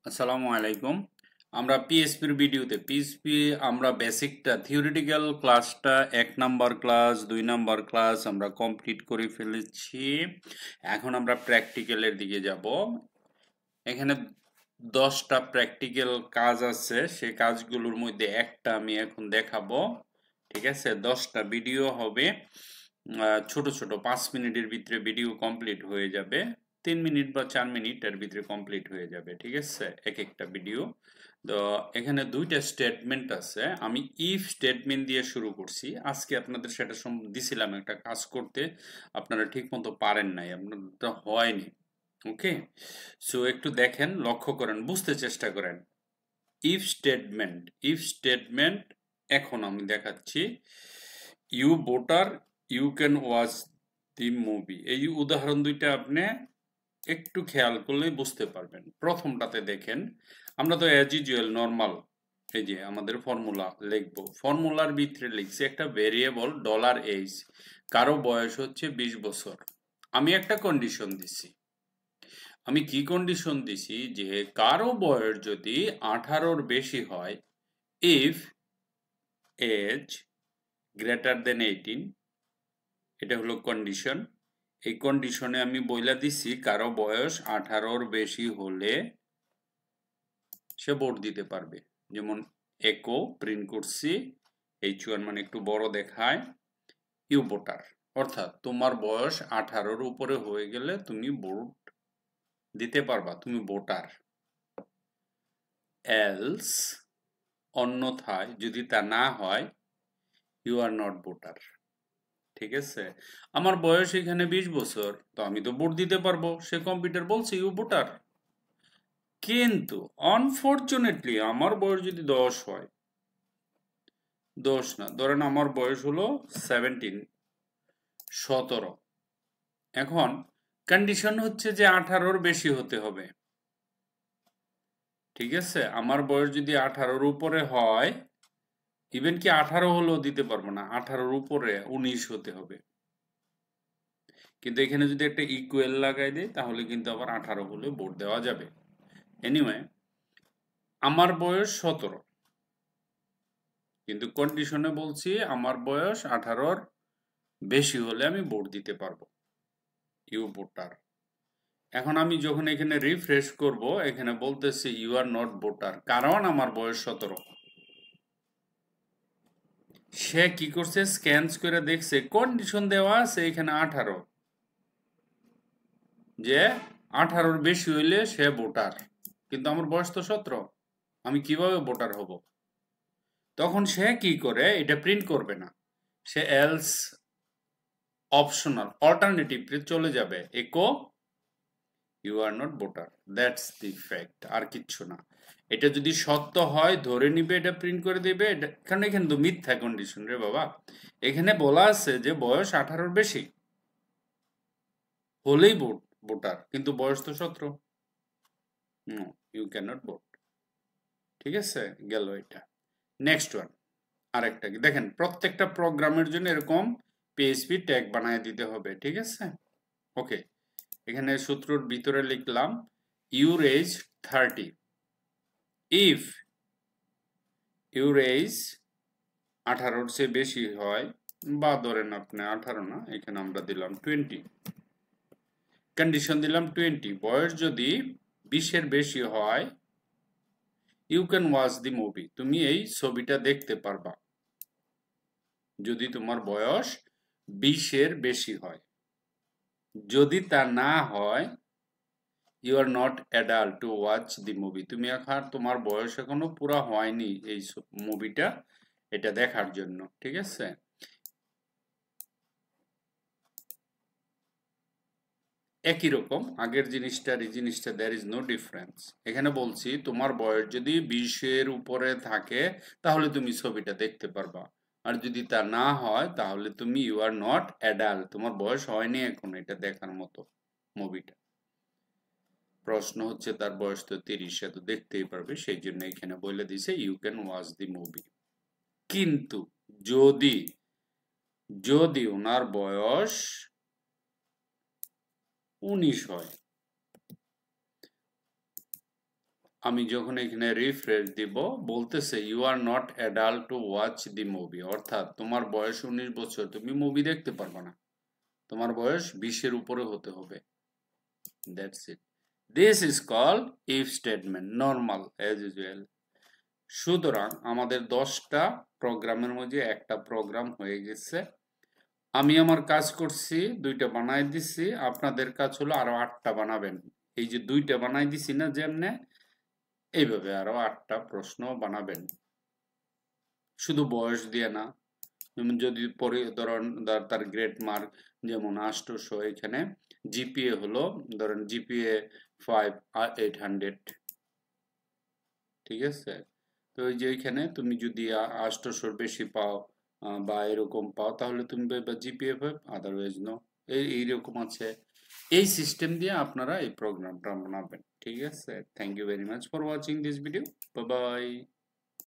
আসসালামু আলাইকুম। আমরা পিএসপির ভিডিওতে আমরা বেসিকটা থিওরিটিক্যাল ক্লাসটা 1 নাম্বার ক্লাস 2 নাম্বার ক্লাস আমরা কমপ্লিট করে ফেলেছি। এখন আমরা প্র্যাকটিক্যালের দিকে যাব। এখানে 10টা প্র্যাকটিক্যাল কাজ আছে, সেই কাজগুলোর মধ্যে একটা আমি এখন দেখাবো। ঠিক আছে, 10টা ভিডিও হবে, ছোট ছোট 5 মিনিটের ভিতরে ভিডিও কমপ্লিট হয়ে যাবে। 3 মিনিট বা 4 মিনিটের ভিতরে কমপ্লিট হয়ে যাবে। ঠিক আছে, এক একটা ভিডিও। তো এখানে দুইটা স্টেটমেন্ট আছে। আমি ইফ স্টেটমেন্ট দিয়ে শুরু করছি। আজকে আপনাদের সেটা দিছিলাম একটা কাজ করতে, আপনারা ঠিক মতো পারেন নাই, আপনাদের হয়নি। ওকে, সো একটু দেখেন, লক্ষ্য করেন, বুঝতে চেষ্টা করেন। ইফ স্টেটমেন্ট এখন আমি দেখাচ্ছি। You voter, you can watch the movie. এই উদাহরণ দুইটা আপনি একটু খেয়াল করলেই বুঝতে পারবেন। প্রথমটাতে দেখেন, আমরা তো অ্যাজ ইউজুয়াল নর্মাল এই যে আমাদের ফর্মুলা লিখবো। ফর্মুলার ভিতরে লিখছি একটা ভেরিয়েবল $H, কারো বয়স হচ্ছে 20 বছর। আমি একটা কন্ডিশন দিছি। আমি কি কন্ডিশন দিছি? যে কারো বয়স যদি 18-র বেশি হয়, ইফ এজ গ্রেটার দেন 18, এটা হলো কন্ডিশন। এই কন্ডিশনে আমি বইলা দিছি কারো বয়স 18-র বেশি হলে সে ভোট দিতে পারবে। যেমন একো প্রিন্ট করছি, H1 মানে একটু বড় দেখায়, ইউ ভোটার, অর্থাৎ তোমার বয়স 18-র উপরে হয়ে গেলে তুমি ভোট দিতে পারবা, তুমি ভোটার। এলস, অন্যথায় যদি তা না হয়, ইউ আর নট ভোটার। ঠিক আছে, আমার বয়স এখানে 20 বছর, তো আমি তো ভোট দিতে পারবো, সে কম্পিউটার বলছে ইউ ভোটার। কিন্তু আনফরচুনেটলি আমার বয়স যদি 10 হয়, 10 না, ধরেন আমার বয়স হলো 17। এখন কন্ডিশন হচ্ছে যে 18-র বেশি হতে হবে। ঠিক আছে, আমার বয়স যদি 18-র উপরে হয়, ইভেন কি 18 হলেও দিতে পারবো না, 18-র উপরে 19 হতে হবে। কিন্তু এখানে যদি একটা ইকুয়াল লাগাই দেয়, তাহলে কিন্তু আবার 18 হলে ভোট দেওয়া যাবে। এনিওয়ে, আমার বয়স 17, কিন্তু কন্ডিশনে বলছি আমার বয়স 18-র বেশি হলে আমি ভোট দিতে পারবো, ইউ ভোটার। এখন আমি যখন এখানে রিফ্রেশ করব, এখানে বলতেছি ইউ আর নট ভোটার, কারণ আমার বয়স 17। সে কি করছে, স্ক্যান করে দেখছে কন্ডিশন দেওয়া আছে এখানে 18, যে 18-র বেশি হইলে সে ভোটার, কিন্তু আমার বয়স তো 17, আমি কিভাবে ভোটার হব? তখন সে কি করে, এটা প্রিন্ট করবে না, সে এলস অপশনাল অল্টারনেটিভে চলে যাবে, একো you are not voter. That's the fact, আর কিচ্ছু না। এটা যদি সত্য হয় ধরে নিবে, এটা প্রিন্ট করে দেবে। কারণ এখানে তো মিথ্যা কন্ডিশন রে বাবা। এখানে বলা আছে যে বয়স 18-র বেশি হলেই ভোটার, কিন্তু বয়স তো 17। No, you can not vote. ঠিক আছে, গেল এটা। নেক্সট ওয়ান, আরেকটা কি দেখেন, প্রত্যেকটা প্রোগ্রামের জন্য এরকম পিএইচপি ট্যাগ বানায় দিতে হবে। ঠিক আছে, ওকে। এখানে সূত্রর ভিতরে লিখলাম your age 30, if your age 18-র চেয়ে বেশি হয়, বা ধরেন আপনি 18 না, এখানে আমরা দিলাম 20, কন্ডিশন দিলাম 20, বয়স যদি 20-এর বেশি হয়, you can watch the movie, তুমি এই ছবিটা দেখতে পারবা যদি তোমার বয়স 20-এর বেশি হয়। যদি তা না হয়, you are not adult to watch the movie, তুমি এখন তোমার বয়স এখনো পুরা হয়নি এই মুভিটা এটা দেখার জন্য। ঠিক আছে, একই রকম আগের জিনিসটার এই জিনিসটা, দেয়ার ইজ নো ডিফারেন্স। এখানে বলছি তোমার বয়স যদি 20-এর উপরে থাকে, তাহলে তুমি ছবিটা দেখতে পারবা, আর যদি তা না হয়, তাহলে তুমি ইউ আর নট অ্যাডাল্ট, তোমার বয়স হয়নি এখন এটা দেখার মতো মুভিটা। প্রশ্ন হচ্ছে তার বয়স তো 30, সে তো দেখতেই পারবে, সেই জন্য এখানে বলে দিছে you can watch the movie. কিন্তু যদি যদি ওনার বয়স 19 হয়, আমি যখন এখানে রিফ্রেশ দিব বলতেছে you are not adult to watch the movie, অর্থাৎ তোমার বয়স 19 বছর, তুমি মুভি দেখতে পারবে না, তোমার বয়স 20-এর উপরে হতে হবে। That's it. This is called if statement, normal as usual. সুতরাং আমাদের 10টা প্রোগ্রামের মধ্যে একটা প্রোগ্রাম হয়ে গেছে। আমি আমার কাজ করছি, 2টা বানাই দিছি, আপনাদের কাজ হলো আরো 8টা বানাবেন। এই যে 2টা বানাই দিছি না যেমনে, এইভাবে আরো 8টা প্রশ্ন বানাবেন, শুধু বয়স দিয়ে না। যেমন যদি ধরেন তার গ্রেড মার্ক যেমন 800, এখানে জিপিএ হলো ধরেন জিপিএ 5800, ঠিক আছে। তো এই যে এখানে তুমি যদি 800-র বেশি পাও বা এরকম পাও, তাহলে তুমি জিপিএ 5, আদারওয়াইজ নো। এইরকম আছে। এই সিস্টেম দিয়ে আপনারা এই প্রোগ্রামটা বানাবেন, ঠিক আছে। Thank you very much for watching this video. Bye by.